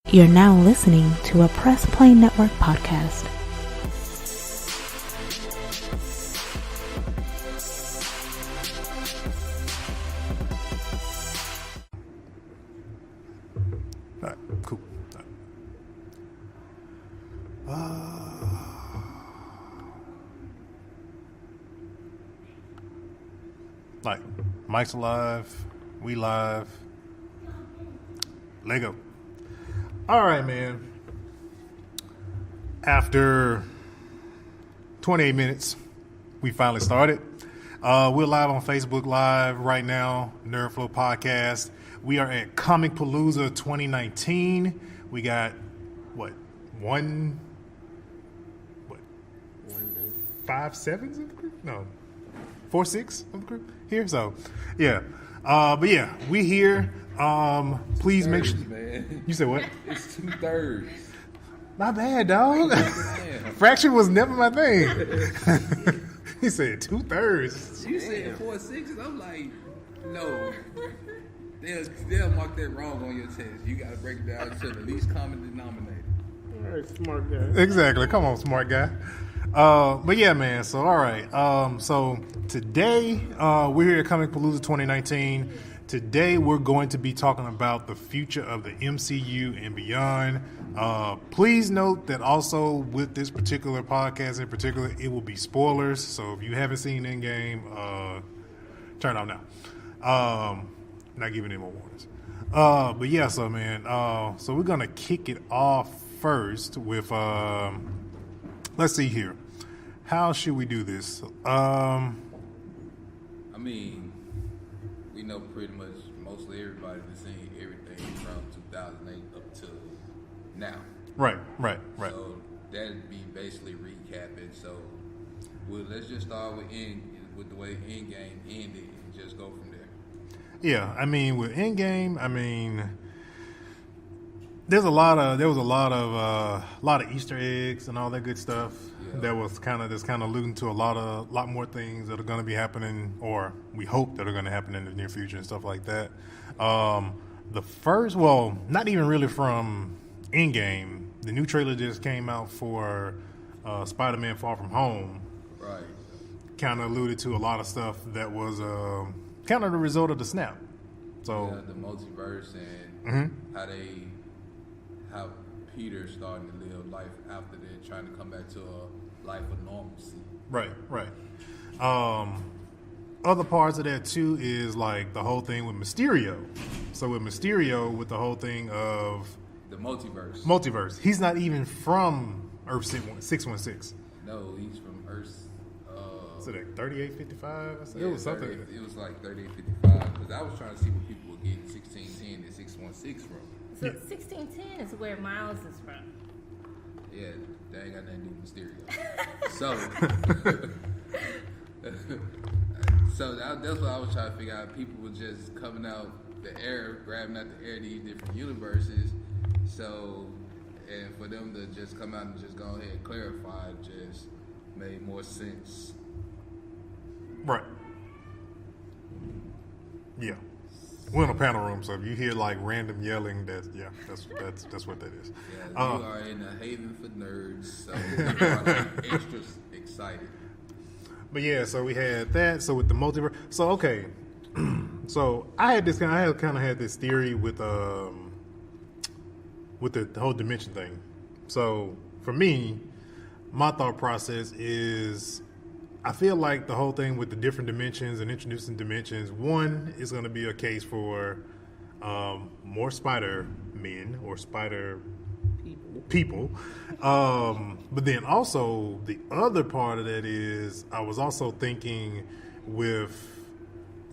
You're now listening to a Press Play Network podcast. All right, cool. Like, Mike's live, we live. Lego. All right, man. After 28 minutes, we finally started. We're live on Facebook Live right now, NerdFlow podcast. We are at Comicpalooza 2019. We got, what, 5/7 of the group? No, 4/6 of the group here. So, yeah. But yeah, we here. Please make sure. Man. You said what? It's 2/3. My bad, dog. Fraction was never my thing. He said 2/3. You said 4/6. I'm like, no. They'll mark that wrong on your test. You got to break it down to the least common denominator. All right, smart guy. Exactly. Come on, smart guy. But yeah, man. So all right. So today we're here at Comicpalooza 2019. Today we're going to be talking about the future of the MCU and beyond. Please note that also with this particular podcast in particular, it will be spoilers. So if you haven't seen Endgame, turn off now. Not giving any more warnings. But yeah, so man, so we're gonna kick it off first with let's see here. How should we do this? I mean, we know pretty much mostly everybody that's seen everything from 2008 up to now. Right. So that'd be basically recapping. So let's just start with the way Endgame ended and just go from there. Yeah, I mean with Endgame, I mean there was a lot of Easter eggs and all that good stuff. Yeah. That's kind of alluding to a lot more things that are going to be happening, or we hope that are going to happen in the near future and stuff like that. The first, well, not even really from Endgame. The new trailer just came out for Spider-Man: Far From Home. Right. Kind of alluded to a lot of stuff that was kind of the result of the snap. So yeah, the multiverse and how Peter's starting to live life after they're trying to come back to a life of normalcy. Right. Other parts of that too is like the whole thing with Mysterio. So with Mysterio, with the whole thing of the multiverse. He's not even from Earth 616. No, he's from Earth. So like 3855? Yeah, it was something. It was like 3855 because I was trying to see where people were getting 1610 and 616 from. So 1610 is where Miles is from. Yeah, that ain't got nothing to do with Mysterio. So that's what I was trying to figure out. People were just coming out the air, grabbing out the air these different universes. So, and for them to just come out and just go ahead and clarify just made more sense. Right. Yeah. We're in a panel room, so if you hear like random yelling, that's what that is. Yeah, you are in a haven for nerds, so you are like extra excited. But yeah, so we had that. So with the multiverse, so okay, so I had this theory with the whole dimension thing. So for me, my thought process is, I feel like the whole thing with the different dimensions and introducing dimensions, one is going to be a case for more Spider-Men or Spider people. But then also the other part of that is I was also thinking with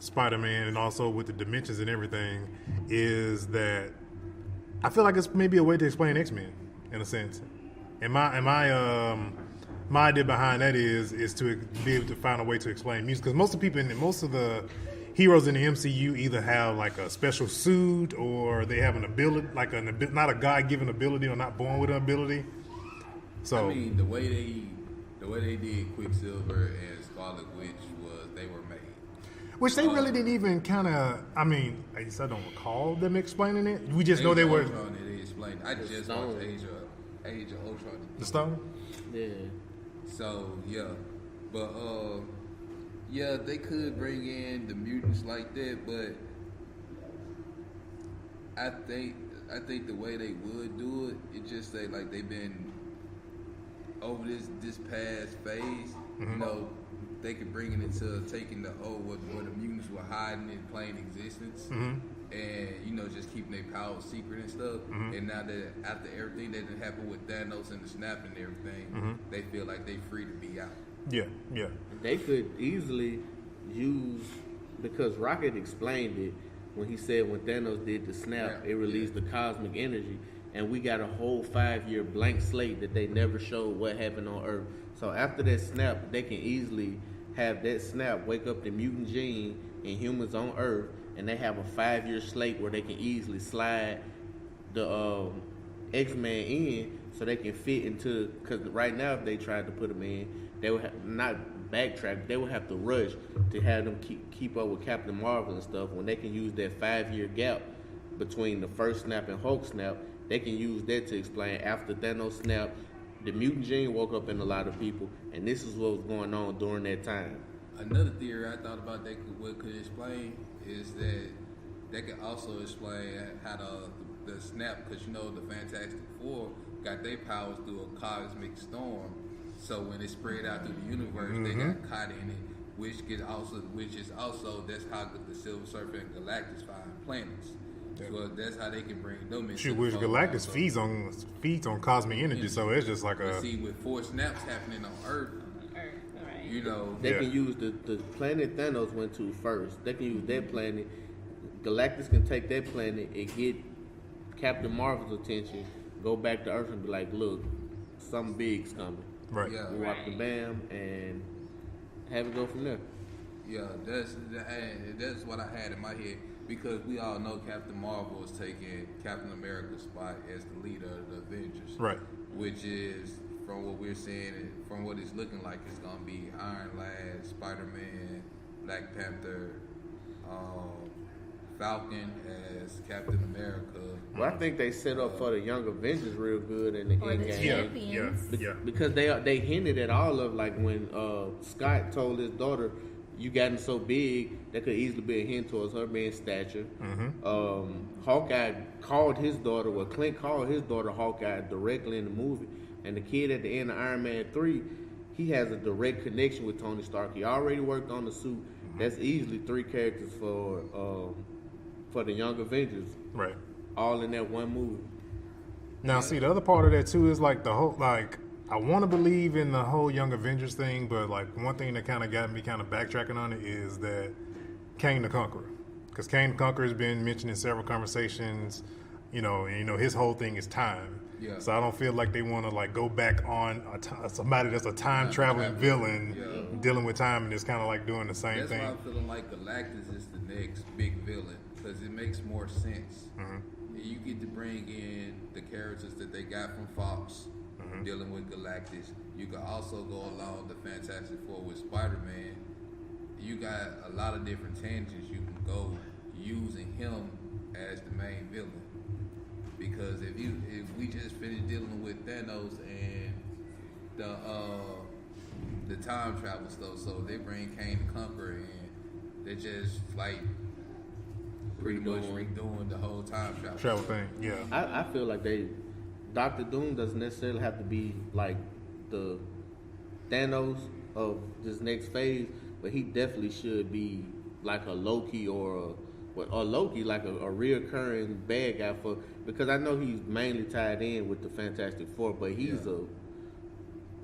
Spider-Man and also with the dimensions and everything is that I feel like it's maybe a way to explain X-Men in a sense. My idea behind that is to be able to find a way to explain music, because most of the heroes in the MCU either have like a special suit or they have an ability, like not a God-given ability or not born with an ability. So I mean, the way they did Quicksilver and Scarlet Witch was they were made. Which they really didn't even kind of, I mean, I don't recall them explaining it. We just know they were. explained. I just watched Age of Ultron. The Stone? Yeah. So yeah, but yeah, they could bring in the mutants like that, but I think the way they would do it, it just say like they've been over this past phase. You know, they could bring it into taking the where the mutants were hiding in plain existence, and you know just keeping their power secret and stuff. And now that after everything that had happened with Thanos and the snap and everything, they feel like they free to be out. Yeah, yeah. They could easily use, because Rocket explained it when he said when Thanos did the snap, it released the cosmic energy, and we got a whole 5-year blank slate that they never showed what happened on Earth. So after that snap, they can easily have that snap wake up the mutant gene in humans on Earth, and they have a 5-year slate where they can easily slide the X-Men in, so they can fit into. Because right now, if they tried to put them in, they would have, not backtrack. They would have to rush to have them keep up with Captain Marvel and stuff. When they can use that 5-year gap between the first snap and Hulk snap, they can use that to explain after Thanos snap, the mutant gene woke up in a lot of people, and this is what was going on during that time. Another theory I thought about what could explain is that they could also explain how the snap, because you know the Fantastic Four got their powers through a cosmic storm. So when it spread out through the universe, they got caught in it, which is also that's how the Silver Surfer and Galactus find planets. So that's how they can bring them in. Shoot, which Galactus feeds on cosmic energy, so it's just like a. See, with 4 snaps happening on Earth, Right. you know, They can use the planet Thanos went to first. They can use that planet. Galactus can take that planet and get Captain Marvel's attention, go back to Earth and be like, look, something big's coming. Right. Yeah. We watch the bam and have it go from there. Yeah, that's what I had in my head, because we all know Captain Marvel is taking Captain America's spot as the leader of the Avengers. Right. Which is, from what we're seeing, from what it's looking like, it's gonna be Iron Lad, Spider-Man, Black Panther, Falcon as Captain America. Well, I think they set up for the Young Avengers real good in the Or the Endgame. champions. Yeah. Because they hinted at all of, like when Scott told his daughter, "You gotten so big," that could easily be a hint towards her being stature. Hawkeye called his daughter, well, Clint called his daughter Hawkeye directly in the movie, and the kid at the end of Iron Man 3, he has a direct connection with Tony Stark. He already worked on the suit. That's easily 3 characters for the Young Avengers, Right. all in that one movie. Now, see, the other part of that too is like the whole, like, I want to believe in the whole Young Avengers thing, but like one thing that kind of got me kind of backtracking on it is that Kang the Conqueror, because Kang the Conqueror has been mentioned in several conversations, and his whole thing is time. Yeah. So I don't feel like they want to like go back on somebody that's a time traveling villain dealing with time and it's kind of like doing the same That's thing. why I'm feeling like Galactus is the next big villain, because it makes more sense. You get to bring in the characters that they got from Fox dealing with Galactus. You can also go along the Fantastic Four with Spider-Man. You got a lot of different tangents you can go using him as the main villain. Because if we just finish dealing with Thanos and the time travel stuff, so they bring Kang the Conqueror in, they're just like pretty much redoing the whole time Travel thing, yeah. I feel like Doctor Doom doesn't necessarily have to be like the Thanos of this next phase, but he definitely should be like a Loki or Loki, like a reoccurring bad guy because I know he's mainly tied in with the Fantastic Four, but he's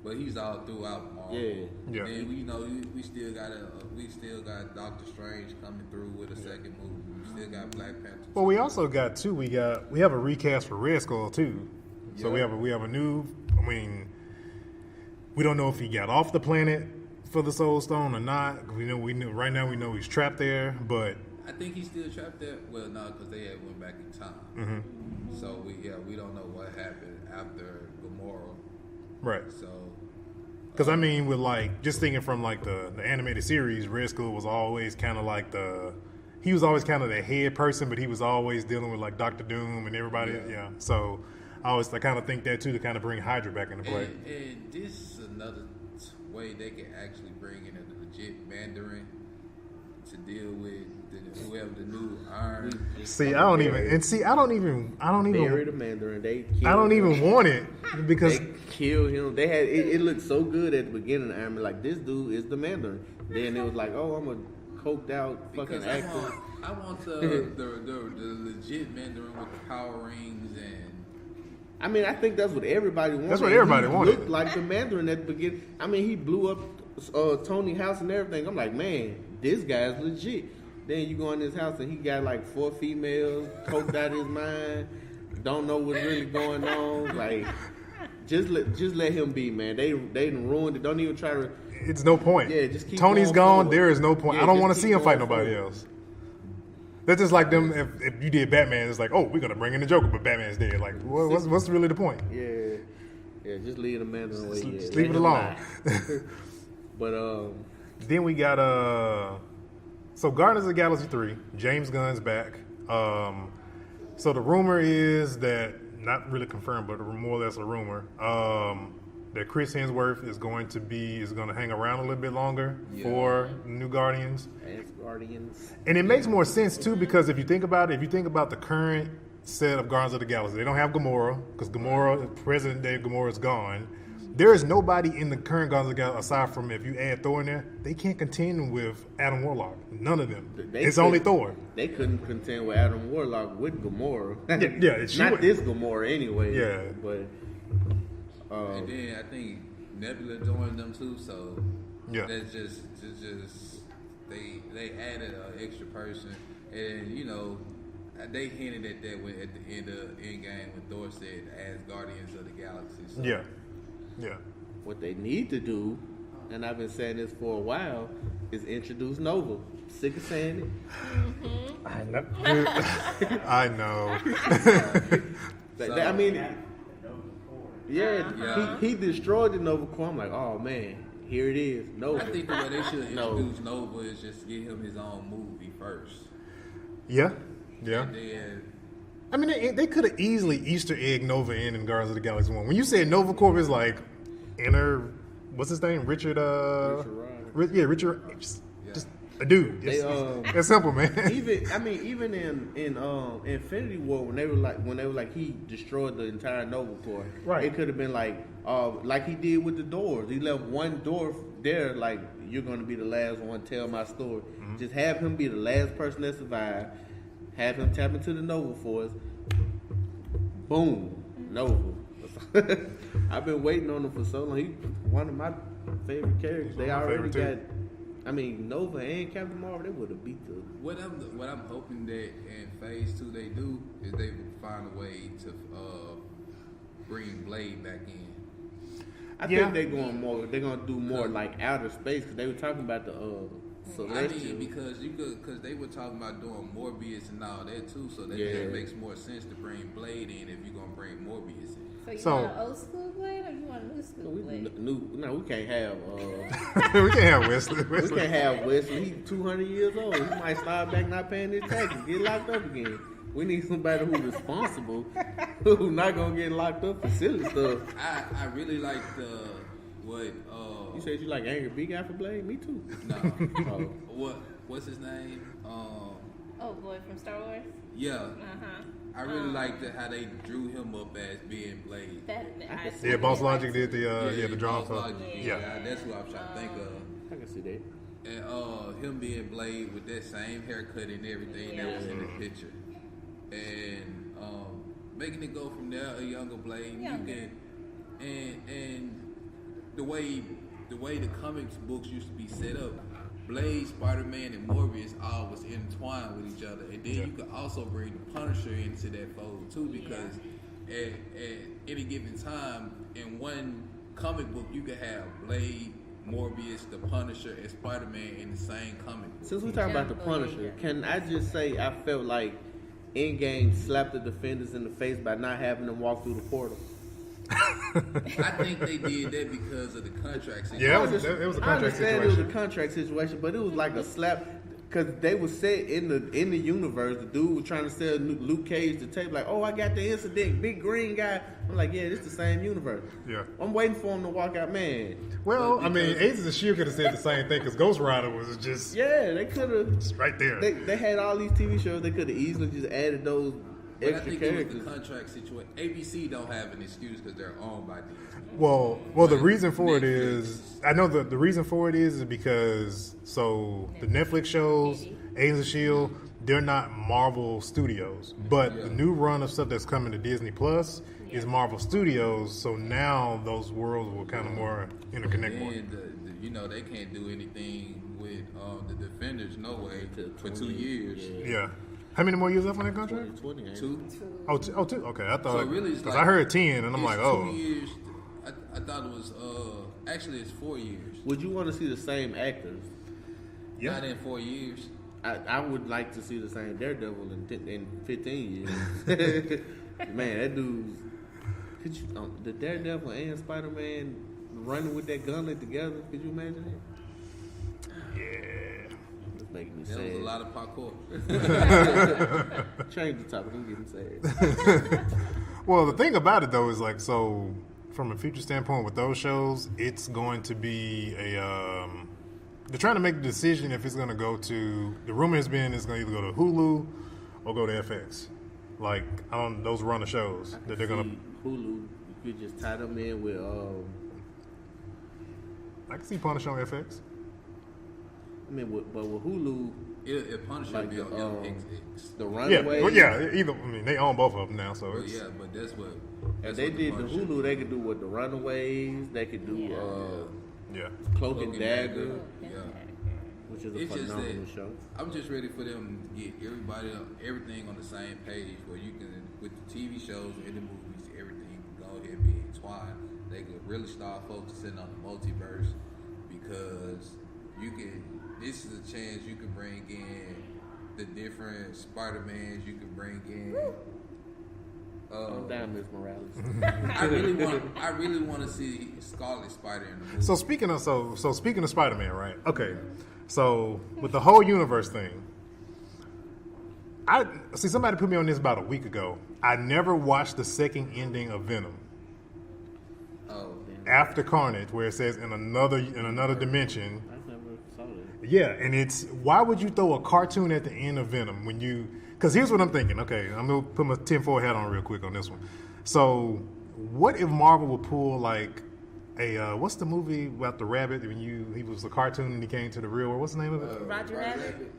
But he's all throughout Marvel. Yeah. And we still got Doctor Strange coming through with a second movie. We still got Black Panther. Well, we also got too. We have a recast for Red Skull too. So we have a new. I mean, we don't know if he got off the planet for the Soul Stone or not. We know right now. We know he's trapped there, but I think he's still trapped there. Well, no, because they had went back in time. So we don't know what happened after Gamora. right. So Because I mean, with like just thinking from like the animated series, Red Skull was always kind of like he was always kind of the head person, but he was always dealing with like Doctor Doom and everybody. Yeah. So I kind of think that too, to kind of bring Hydra back into play. And this is another way they can actually bring in a legit Mandarin to deal with whoever the new Iron. I don't even Bury the Mandarin. I don't even want it because they killed him. They had it looked so good at the beginning of the Iron Man, like this dude is the Mandarin. Then it was like, oh, I'm a coked out fucking actor. I want the legit Mandarin with the power rings and. I mean, I think that's what everybody wanted. That's what everybody wanted. Looked like the Mandarin at the beginning. I mean, he blew up Tony's house and everything. I'm like, man, this guy's legit. Then you go in his house and he got like 4 females, coked out his mind, don't know what's really going on. Like, just let him be, man. They done ruined it. Don't even try to. It's no point. Yeah, just keep. Tony's going gone. forward. There is no point. Yeah, I don't just want to see keep him fight going nobody forward. else. That's just like them. If you did Batman, it's like, oh, we're gonna bring in the Joker, but Batman's dead. Like, what's really the point? Yeah, just leave the Mandarin away. Just leave it alone. But then we got so Guardians of the Galaxy 3. James Gunn's back. So the rumor is that, not really confirmed, but more or less a rumor, that Chris Hemsworth is going to hang around a little bit longer for New Guardians. as Guardians, And it makes more sense too, because if you think about the current set of Guardians of the Galaxy, they don't have Gamora because present day Gamora is gone. There is nobody in the current Guardians of the Galaxy aside from, if you add Thor in there, they can't contend with Adam Warlock. None of them. It's only Thor. They couldn't contend with Adam Warlock with Gamora. It's not this Gamora anyway. Yeah, but and then I think Nebula joined them too, so that's just they added an extra person, and they hinted at that at the end of Endgame when Thor said as Guardians of the Galaxy. So. Yeah. What they need to do, and I've been saying this for a while, is introduce Nova. Sick of saying it. I know. I mean, he destroyed the Nova Corps. I'm like, oh man, here it is, Nova. I think the way they should introduce Nova is just give him his own movie first. Yeah. And then, I mean, they could have easily Easter egg Nova in Guardians of the Galaxy 1. When you said Nova Corps is like what's his name? Richard Richard. Just a dude. It's simple, man. Even in Infinity War, when they were like he destroyed the entire Nova Corps. Right. It could have been like he did with the doors. He left one door there, like, you're going to be the last one. Tell my story. Mm-hmm. Just have him be the last person that survived. Have him tap into the Nova Force. Boom, Nova. I've been waiting on him for so long. He's one of my favorite characters. They already got. I mean, Nova and Captain Marvel, they would have beat the. What I'm hoping that in Phase 2 they do is they will find a way to bring Blade back in. I think they're gonna do more like outer space, because they were talking about the Celestial. I mean, because they were talking about doing Morbius and all that too, so that makes more sense to bring Blade in if you're gonna bring Morbius in. So you want an old school Blade or you want a new school Blade? No, we can't have. We can't have Wesley. We can't have Wesley. He's 200 years old. He might start back not paying his taxes, get locked up again. We need somebody who's responsible, who's not gonna get locked up for silly stuff. I really like You said you like Angry B Guy for Blade? Me too. No. What's his name? Oh boy, from Star Wars. Yeah. I really liked how they drew him up as being Blade. Boss Logic did the drawing for. Yeah, that's what I was trying to think of. I can see that. And him being Blade with that same haircut and everything that was in the picture, and making it go from there, a younger Blade. You can, and the way the comics books used to be set up, Blade, Spider-Man, and Morbius all was entwined with each other, and then you could also bring the Punisher into that fold too, because at any given time in one comic book you could have Blade, Morbius, the Punisher, and Spider-Man in the same comic book. Since we talking about the Punisher, can I just say I felt like Endgame slapped the Defenders in the face by not having them walk through the portal. I think they did that because of the contract situation. Yeah, it was a contract situation. I understand it was a contract situation, but it was like a slap. Because they were set in the universe. The dude was trying to sell Luke Cage the tape. Like, oh, I got the incident. Big green guy. I'm like, yeah, it's the same universe. Yeah. I'm waiting for him to walk out, man. Well, I mean, Agents of S.H.I.E.L.D. could have said the same thing because Ghost Rider was just they could have. right there. They had all these TV shows. They could have easily just added those But I extra think characters. it was the contract situation. ABC don't have an excuse because they're owned by Disney. Well, the reason for it is, I know the reason for it is because the Netflix shows, Agents of S.H.I.E.L.D., they're not Marvel Studios, but the new run of stuff that's coming to Disney Plus is Marvel Studios. So now those worlds will kind of more interconnect more. And they can't do anything with the Defenders, no way, for 2 years. Yeah. How many more years left on that contract? 20, Two. Oh, two? Okay, I thought So really, because I heard 10, and I'm like, 2 years. I thought it was actually it's 4 years. Would you want to see the same actors? Yeah. Not in 4 years. I would like to see the same Daredevil in 15 years. Man, that dude. The Daredevil and Spider-Man running with that gauntlet together. Could you imagine it? Yeah. It's making me That sad. was a lot of parkour. Change the topic. I'm getting sad. Well, the thing about it though is like, so from a future standpoint with those shows, it's going to be they're trying to make the decision if it's going to go to. The rumor has been it's going to either go to Hulu or go to FX. Like those run of shows that they're going to. Hulu, you could just tie them in with. I can see Punisher on FX. I mean, but with Hulu, If Punisher like be on FX. the Yeah, Runaways. well, yeah. Either I mean, they own both of them now, so Well, it's yeah, but that's what. If That's they what did the Punisher Hulu, they could do what the Runaways. They could do yeah. Cloak Cloak and and Dagger, Dagger. Yeah. which is a It's just phenomenal that show. I'm just ready for them to get everything on the same page where you can, with the TV shows and the movies, everything can go ahead and be entwined. They could really start focusing on the multiverse because this is a chance you can bring in the different Spider-Mans, you can bring in. I'm down, Miss Morales. I really want to see Scarlet Spider in the movie. So speaking of Spider-Man, right? Okay. So with the whole universe thing, I see somebody put me on this about a week ago. I never watched the second ending of Venom. Oh, After Carnage, where it says in another dimension. I never saw that. Yeah, and it's why would you throw a cartoon at the end of Venom when you? Because here's what I'm thinking. Okay, I'm gonna put my tinfoil hat on real quick on this one. So, what if Marvel would pull like a what's the movie about the rabbit when he was a cartoon and he came to the real world? What's the name of it? Roger Rabbit.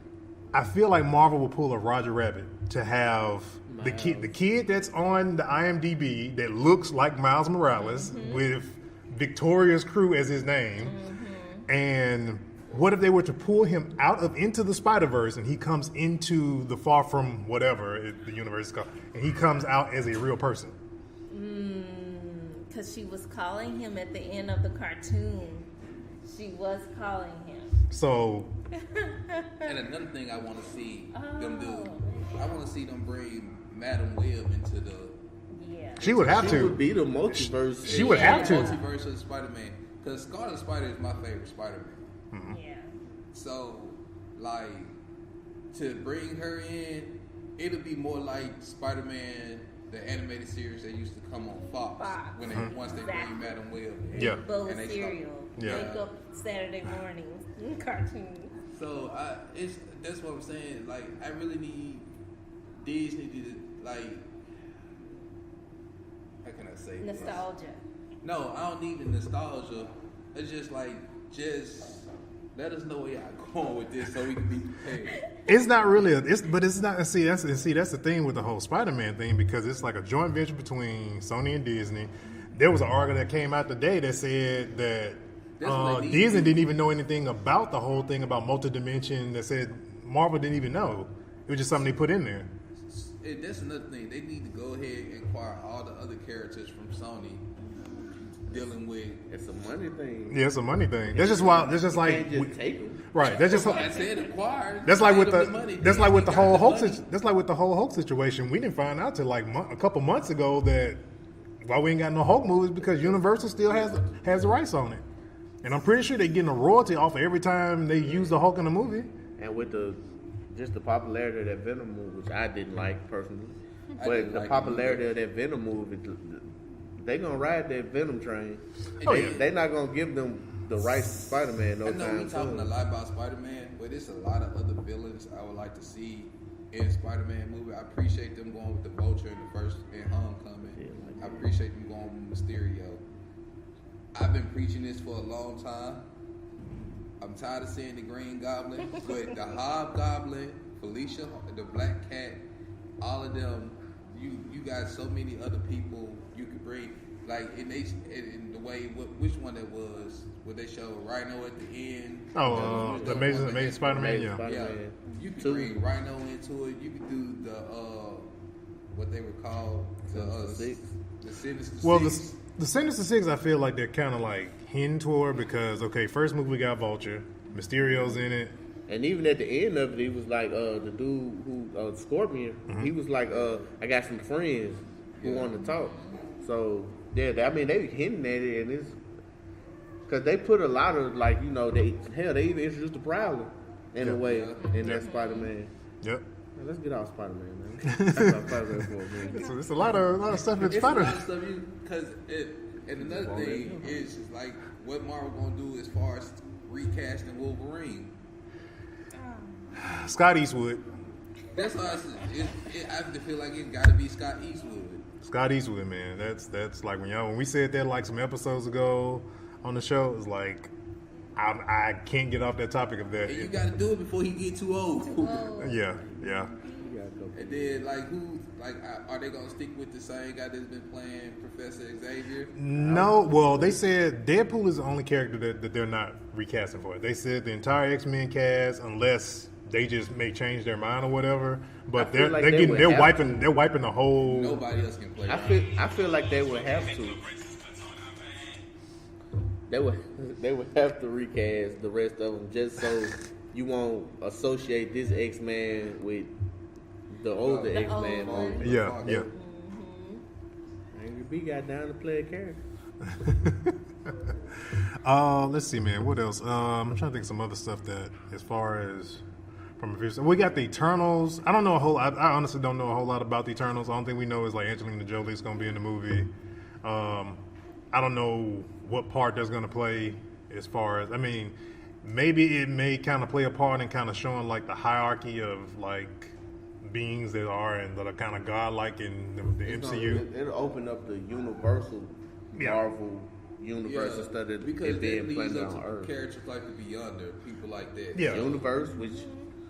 I feel like Marvel would pull a Roger Rabbit to have the kid that's on the IMDb that looks like Miles Morales with Victoria's Crew as his name, and what if they were to pull him out of Into the Spider-Verse and he comes into the Far From whatever the universe is called, and he comes out as a real person? Because she was calling him at the end of the cartoon. She was calling him. So, and another thing I want to see them do, I want to see them bring Madam Web into the. Yeah. she would have She to. would be the multiverse. She would have to. Multiverse of Spider-Man, because Scarlet Spider is my favorite Spider-Man. Yeah. So, like, to bring her in, it'll be more like Spider-Man, the animated series that used to come on Fox. When they once they bring Madam Web in. Yeah. Bowl And they cereal. Yeah. Wake up Saturday morning. Cartoon. So that's what I'm saying. Like, I really need Disney to, like, how can I say this? Nostalgia. No, I don't need the nostalgia. It's just like, let us know where y'all going with this so we can be prepared. It's not really, but it's not. See, that's the thing with the whole Spider-Man thing, because it's like a joint venture between Sony and Disney. There was an article that came out today that said that Disney didn't even know anything about the whole thing about multi-dimension. That said Marvel didn't even know. It was just something they put in there. And that's another thing. They need to go ahead and acquire all the other characters from Sony dealing with. It's a money thing. Yeah, it's a money thing. That's just why. That's just You like can't just take them. right. That's just. I said acquire. That's like with Pay them money. that's like with the They whole got Hulk. money. That's like with the whole Hulk situation. We didn't find out till like a couple months ago that why we ain't got no Hulk movies, because Universal still has the rights on it, and I'm pretty sure they're getting a royalty off of every time they use the Hulk in a movie. And with the just the popularity of that Venom movie, which I didn't like personally, but the like popularity of that Venom movie, they gonna ride that Venom train. Oh, They not gonna give them the rights to Spider-Man no I know time we talking a soon. lot about Spider-Man, but it's a lot of other villains I would like to see in Spider-Man movie. I appreciate them going with the Vulture in Homecoming. I appreciate them going with Mysterio. I've been preaching this for a long time. I'm tired of seeing the Green Goblin, but the Hobgoblin, Felicia, the Black Cat, all of them. You got so many other people you could bring. Like in the way, which one it was? Where they showed Rhino at the end. The Amazing Spider-Man. Yeah. Spider-Man. You could bring Rhino into it. You could do the what they would call the Sinister Well, Six. the Sinister Six, I feel like they're kind of like hinting toward because first movie we got Vulture, Mysterio's in it. And even at the end of it, he was like, the dude who, Scorpion, he was like, I got some friends who want to talk. So, yeah, they hinting at it, and it's, because they put a lot of, like, they even introduced the Prowler in a way in that Spider-Man. Yep. Now, let's get off Spider-Man, man. That's our Spider-Man for a minute. So it's a lot of stuff in It's a Spider. lot of stuff and another thing is just like what Marvel gonna do as far as recasting Wolverine. Scott Eastwood. That's how I have to feel like it got to be Scott Eastwood. Scott Eastwood, man. That's like when we said that like some episodes ago on the show. It's like I can't get off that topic of that. And you got to do it before he get too old. Yeah. And then are they gonna stick with the same guy that's been playing Professor Xavier? No, well, they said Deadpool is the only character that they're not recasting for. They said the entire X-Men cast, unless they just may change their mind or whatever. But they're wiping the whole. Nobody else can play. I feel like they would have to. They would have to recast the rest of them just so you won't associate this X-Man with the older X-Man movie. Yeah. Angry B got down to play a character. Let's see, man. What else? I'm trying to think of some other stuff that, as far as from a future, we got the Eternals. I don't know I honestly don't know a whole lot about the Eternals. The only thing we know is like Angelina Jolie's going to be in the movie. I don't know what part that's going to play. As far as maybe it may kind of play a part in kind of showing like the hierarchy of like beings that are kind of godlike in the MCU. It'll open up the universal Marvel universe instead of because it being leads planted up on to Earth. characters like the Beyonder, people like that. Yeah. Universe, which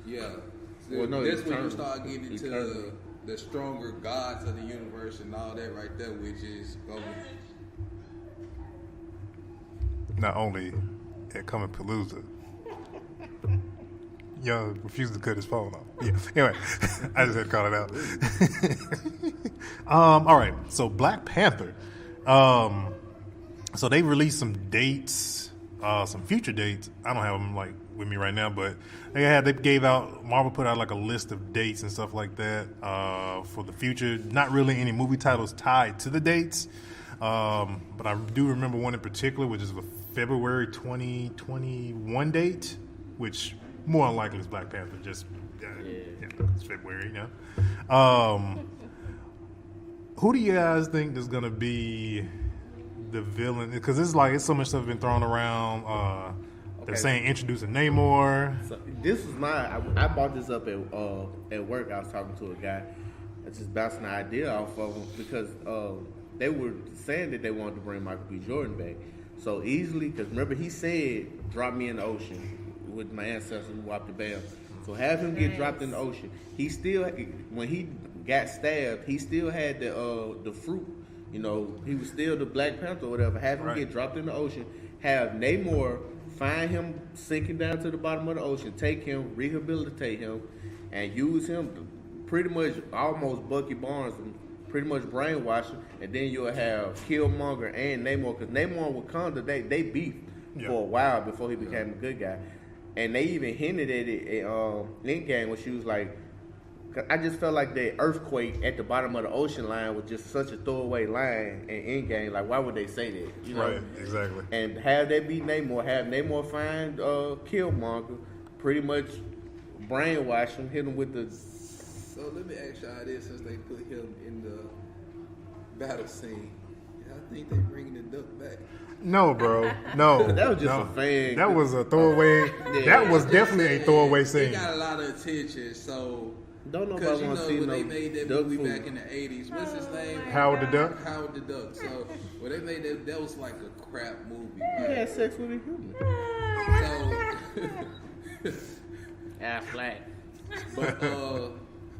That's when you start getting into Eternity. the stronger gods of the universe and all that right there, which is going. Not only at Comicpalooza. Young refused to cut his phone off. Yeah. Anyway, I just had to call it out. All right. So Black Panther. So they released some dates, some future dates. I don't have them like with me right now, but Marvel put out like a list of dates and stuff like that for the future. Not really any movie titles tied to the dates, but I do remember one in particular, which is a February 2021 date, which more than likely is Black Panther. Just it's February, you know. Who do you guys think is gonna be the villain? Because it's so much stuff been thrown around. They're saying introducing Namor. So this is I brought this up at work. I was talking to a guy. I just bounced an idea off of him because they were saying that they wanted to bring Michael B. Jordan back so easily. Because remember, he said, "Drop me in the ocean with my ancestors who wiped the bam." So have him get dropped in the ocean. He still, when he got stabbed, he still had the fruit. You know, he was still the Black Panther or whatever. Have him get dropped in the ocean. Have Namor find him sinking down to the bottom of the ocean. Take him, rehabilitate him, and use him to pretty much almost Bucky Barnes and pretty much brainwash him. And then you'll have Killmonger and Namor. Because Namor and Wakanda, they beefed for a while before he became a good guy. And they even hinted at it in Endgame when she was like, I just felt like the earthquake at the bottom of the ocean line was just such a throwaway line in Endgame. Like, why would they say that? You know? Right, exactly. And have that be Namor. Have Namor find Killmonger, pretty much brainwash him, hit him with the. So let me ask y'all this: since they put him in the battle scene, I think they bringing the duck back. No, bro. No. That was just no. a fan. That was a throwaway. That was definitely a throwaway scene. It got a lot of attention, so. Don't Because nobody you want know to see when no they made that duck movie food. back in the 80s, what's his name? Howard the Duck. Howard the Duck. So when they made that was like a crap movie. He Like, had sex with a human. so, Flat. but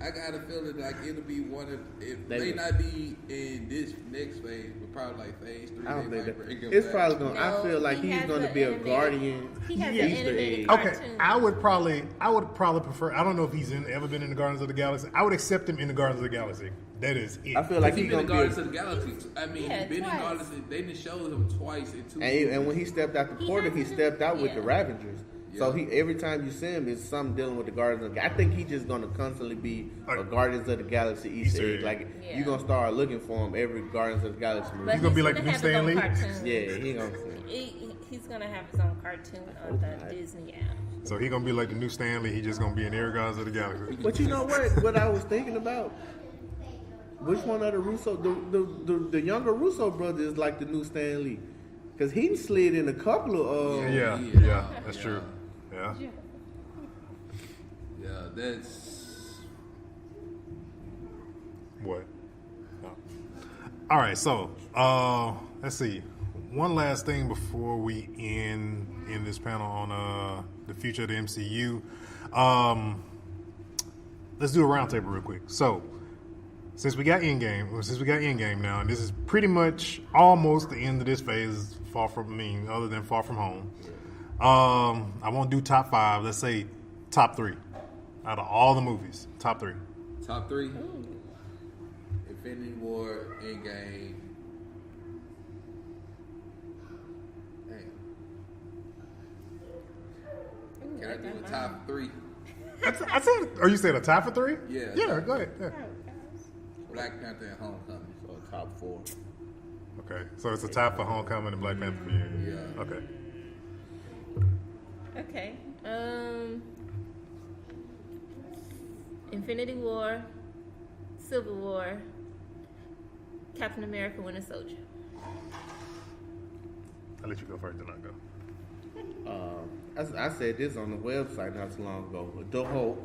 I got a feeling like it'll be one of it They may will. not be in this next phase, but probably like phase 3. I don't they think might that. bring him It's back. probably going. to I No, feel like he he's has going to the be a animated- guardian. He has Easter an animated egg. Okay, cartoon. I would probably prefer. I don't know if he's ever been in the Guardians of the Galaxy. I would accept him in the Guardians of the Galaxy. That is it. I feel like He's he's been going in to be. Guardians of the Galaxy. I mean, Yeah, he's been twice. in Guardians. They didn't show him twice in 2 And when he stepped out the He portal, he hasn't- stepped out with yeah. the Ravengers. So Yeah. he every time you see him, it's something dealing with the Guardians of the Galaxy. I think he's just gonna constantly be a Guardians of the Galaxy Easter egg. Like Yeah. you're gonna start looking for him every Guardians of the Galaxy movie. But He's gonna be like gonna the new have his Stan own Lee? cartoon. Yeah, he gonna. He's gonna have his own cartoon on the Disney app. So he gonna be like the new Stanley. He just gonna be in every Guardians of the Galaxy. But you know what? What I was thinking about. Which one of the Russo, the younger Russo brother is like the new Stan Lee? Because he slid in a couple of. Yeah, that's true. Yeah. Yeah, that's. What? Oh. All right, so let's see. One last thing before we end this panel on the future of the MCU. Let's do a roundtable real quick. So, since we got Endgame now, and this is pretty much almost the end of this phase, other than Far From Home. I won't do top 5. Let's say top 3 out of all the movies. Top 3. Top 3. Infinity War, Endgame. Damn. Can I do a top 3? I said, or you said a tie for 3? Yeah. Yeah, go ahead. Yeah. Black Panther and Homecoming. So top 4. Okay, so it's a tie for Homecoming and Black Panther for you. Yeah. Okay. Okay. Infinity War, Civil War, Captain America, Winter Soldier. I'll let you go first, then I'll go. I said this on the website not too long ago. The Hulk,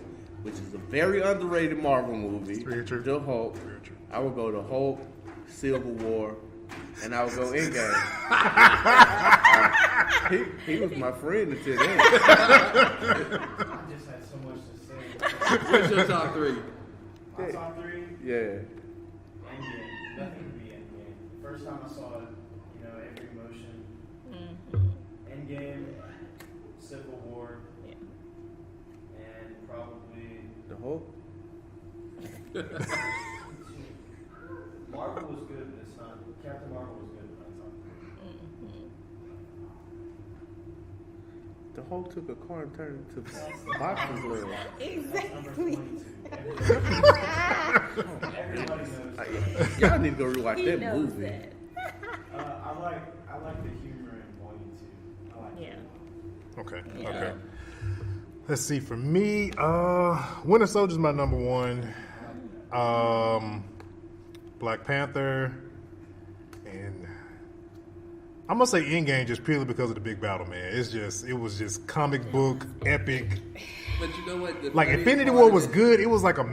which is a very underrated Marvel movie. Very true. The Hulk. Very true. I would go to Hulk, Civil War, and I would go Endgame. He was my friend until then. I just had so much to say. What's your top 3? My top 3, Yeah. Endgame. Nothing would be Endgame. First time I saw it, every emotion. Endgame, Civil War, Yeah. and probably The Hulk? Marvel was good, but it's not. Captain Marvel was good, but not top 3. The Hulk took a car and turned it to boxing gloves. That's number 22. Everybody knows. Y'all need to go rewatch He that knows movie. that. I like the humor in Volume 2. I like Yeah. it. Okay. Yeah. Okay. Let's see. For me, Winter Soldier's my number 1. Black Panther, and I'm gonna say Endgame just purely because of the big battle, man. It was just comic book epic. But you know what? The Like funny Infinity part War of was it- good. It was like on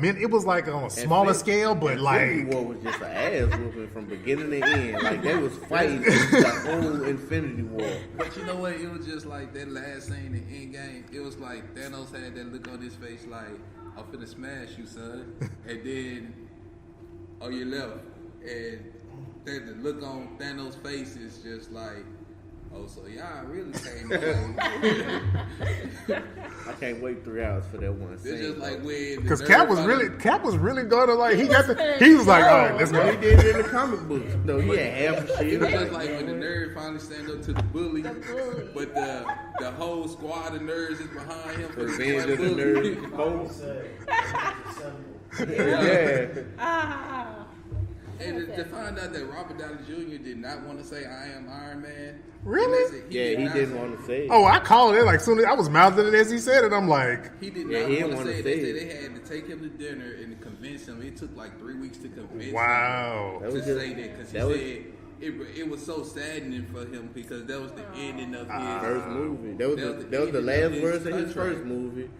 a smaller scale, but Infinity like War was just an ass whooping from beginning to end. Like they was fighting the whole Infinity War. But you know what? It was just like that last scene in Endgame. It was like Thanos had that look on his face like, I'm finna smash you, son. And then on your left. And then the look on Thanos' face is just like, oh, so y'all really came out. I can't wait 3 hours for that one It's scene. just like when because Cap was really going to like he finna was like, go. all right, let's No, he go. did it in the comic books. No, he had half a It shield. was just like when the nerd finally stand up to the bully, bully. but the whole squad of nerds is behind him. 'cause he's Revenge one of the bully. Nerds. I would say Avengers Assemble. Yeah. Ah. And to find out that Robert Downey Jr. did not want to say "I am Iron Man." Really? He didn't want to say it. Oh, I called it like soon as I was mouthing it as he said it. I'm like, he did Yeah, not he want didn't to wanna say it. say They it. said they had to take him to dinner and convince him. It took like 3 weeks to convince wow. him to say that because he that was- said it was so saddening for him because that was the ending of his First movie. That was the ending last his verse of his contract. first movie.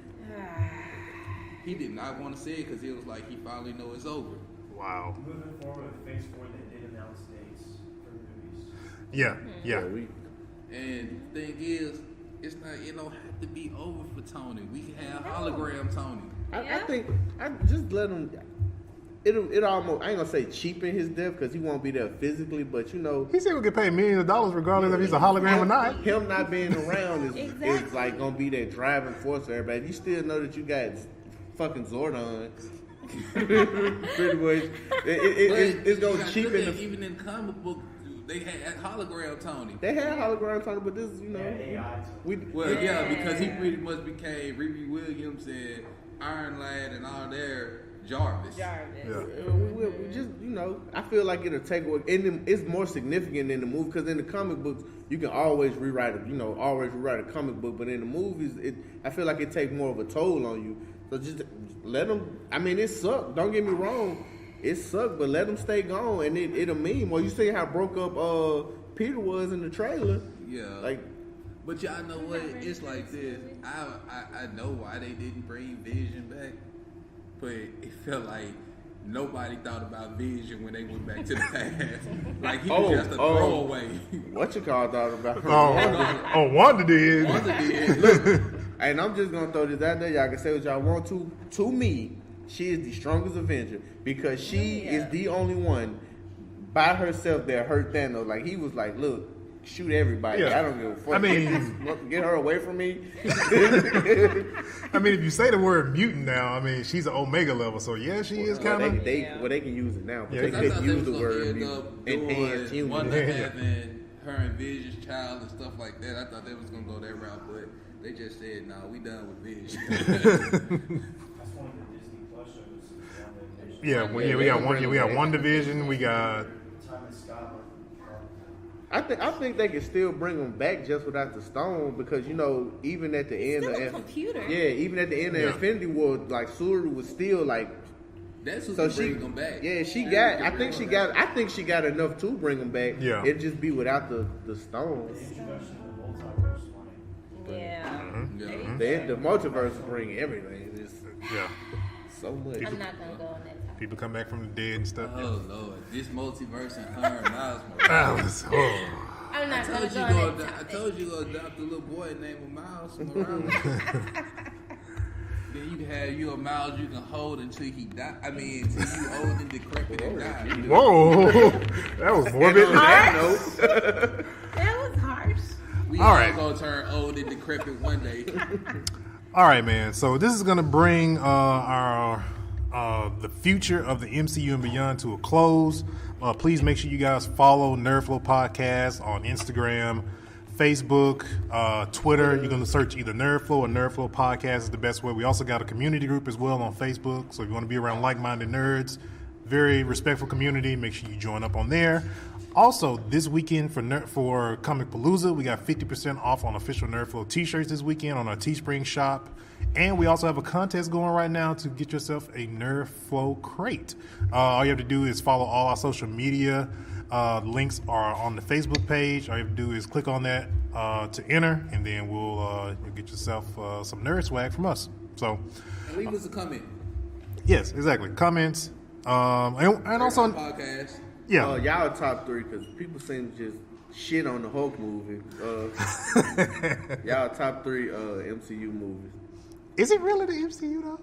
He did not want to say it because he was like, he finally know it's over. Wow. Moving forward with Phase 4, they did announce dates for movies. Yeah. Yeah. And the thing is, it's not, it don't have to be over for Tony. We can have hologram Tony. I think I just let him. It almost, I ain't gonna say cheapen his death because he won't be there physically, but you know, He said we'll get paid millions of dollars regardless if he's a hologram or not. him not being around is Exactly. like gonna be that driving force for everybody. You still know that you got fucking Zordon. Pretty much, it's you gonna gotta cheapen look at, the. even in comic book, they had hologram Tony. They had hologram Tony, but this, you know, Yeah, AI. Well, yeah, because he pretty much became Riri Williams and Iron Lad and all their Jarvis. Yeah. we just, you know, I feel like it'll take away, and it's more significant in the movie because in the comic books you can always rewrite a comic book, but in the movies, I feel like it takes more of a toll on you. So just let them. I mean, it sucked. Don't get me wrong, it sucked, but let them stay gone, and it'll mean. Well, you see how broke up Peter was in the trailer. Yeah. Like, But y'all know what? It's like this. I know why they didn't bring Vision back, but it felt like nobody thought about Vision when they went back to the past. Like he was just a throwaway. what you call thought about her? Wanda did. Wanda did. Look, and I'm just gonna throw this out there. Y'all can say what y'all want to. To me, she is the strongest Avenger because she is the only one by herself that hurt Thanos. Like he was like, look, shoot everybody. Yeah. I don't give a fuck. I mean, get her away from me. I mean, if you say the word mutant now, I mean, she's an Omega level, so yeah, she is kind of. They can use it now, but Yeah. they I couldn't thought they use was the gonna word end up enhanced doing human. Wanda having her and Vision's child and stuff like that. I thought they was gonna go that route, but they just said, "Nah, we done with Vision." That's one of the Disney Plus shows. Yeah, we got one division. We got. Time in Scotland. I think they can still bring them back just without the stone because you know even at the end Still of a computer. even at the end of Yeah. Infinity War, like Suri was still like. That's who So can she, bring them back. yeah, she That's got. who I can think bring she them got. back. I think she got enough to bring them back. Yeah. It'd just be without the stone. The introduction of the multiverse, like, Yeah. Yeah. The multiverse bring everything. It's Yeah. so much. I'm not gonna go on that topic. People come back from the dead and stuff. Oh Lord, this multiverse and her and Miles That Morales. was, I'm I not gonna told go you on go. that I topic. told you go adopt a little boy named Miles Morales. Then you can have you a Miles you can hold until he die. I mean, until you old and decrepit and die. Whoa, that was morbid. That was harsh. We All all right. gonna turn old and decrepit one day. All right, man. So this is going to bring our the future of the MCU and beyond to a close. Please make sure you guys follow NerdFlow Podcast on Instagram, Facebook, Twitter. You're going to search either NerdFlow or NerdFlow Podcast is the best way. We also got a community group as well on Facebook. So if you want to be around like-minded nerds, very respectful community, make sure you join up on there. Also, this weekend for Comicpalooza, we got 50% off on official NerdFlow t-shirts this weekend on our Teespring shop. And we also have a contest going right now to get yourself a NerdFlow crate. All you have to do is follow all our social media. Links are on the Facebook page. All you have to do is click on that to enter, and then you'll get yourself some nerd swag from us. So, Leave us a comment. yes, exactly. Comments. And also, Podcast. yeah. Y'all top 3 because people seem to just shit on the Hulk movie. Y'all top 3 MCU movies. Is it really the MCU though?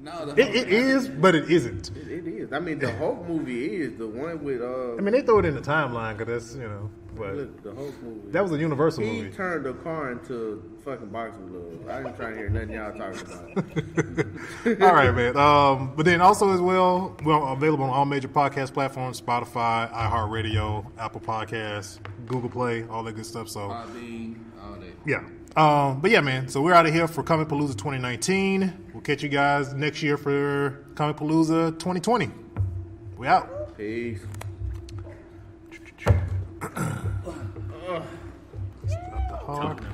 No, It is, but it isn't. It is. I mean, the Hulk movie is the one with. I mean, they throw it in the timeline because that's but Look, the Hulk movie. that was a Universal He movie. turned a car into fucking boxing gloves. I ain't trying to hear nothing y'all talking about. All right, man. But then also as well, we're available on all major podcast platforms: Spotify, iHeartRadio, Apple Podcasts, Google Play, all that good stuff. So Podbean, all that. yeah. But yeah, man. So we're out of here for Comicpalooza 2019. We'll catch you guys next year for Comicpalooza 2020. We out. Peace. Peace. The Hawk.